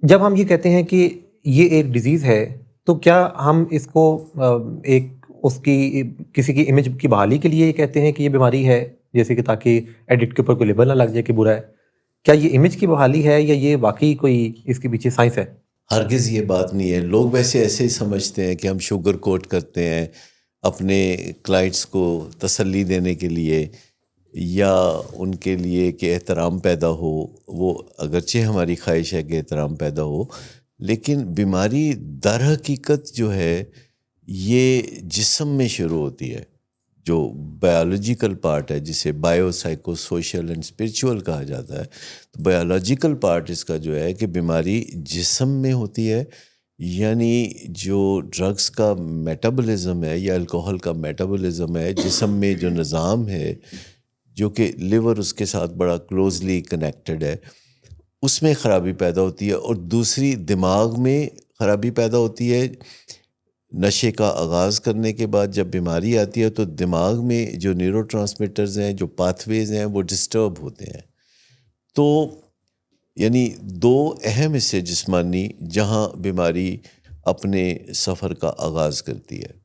جب ہم یہ کہتے ہیں کہ یہ ایک ڈیزیز ہے، تو کیا ہم اس کو ایک اس کی کسی کی امیج کی بحالی کے لیے یہ کہتے ہیں کہ یہ بیماری ہے، جیسے کہ تاکہ ایڈکٹ کے اوپر کوئی لیبل نہ لگ جائے کہ برا ہے؟ کیا یہ امیج کی بحالی ہے یا یہ واقعی کوئی اس کے پیچھے سائنس ہے؟ ہرگز یہ بات نہیں ہے. لوگ ویسے ایسے ہی سمجھتے ہیں کہ ہم شوگر کوٹ کرتے ہیں اپنے کلائنٹس کو تسلی دینے کے لیے یا ان کے لیے کہ احترام پیدا ہو. وہ اگرچہ ہماری خواہش ہے کہ احترام پیدا ہو، لیکن بیماری در حقیقت جو ہے یہ جسم میں شروع ہوتی ہے. جو بایولوجیکل پارٹ ہے جسے bio psycho social and spiritual کہا جاتا ہے، تو بایولوجیکل پارٹ اس کا جو ہے کہ بیماری جسم میں ہوتی ہے. یعنی جو ڈرگس کا میٹابولزم ہے یا الکوہل کا میٹابولزم ہے جسم میں، جو نظام ہے جو کہ لیور اس کے ساتھ بڑا کلوزلی کنیکٹڈ ہے، اس میں خرابی پیدا ہوتی ہے. اور دوسری دماغ میں خرابی پیدا ہوتی ہے. نشے کا آغاز کرنے کے بعد جب بیماری آتی ہے تو دماغ میں جو نیورو ٹرانسمیٹرز ہیں، جو پاتھ ویز ہیں، وہ ڈسٹرب ہوتے ہیں. تو یعنی دو اہم حصے جسمانی جہاں بیماری اپنے سفر کا آغاز کرتی ہے.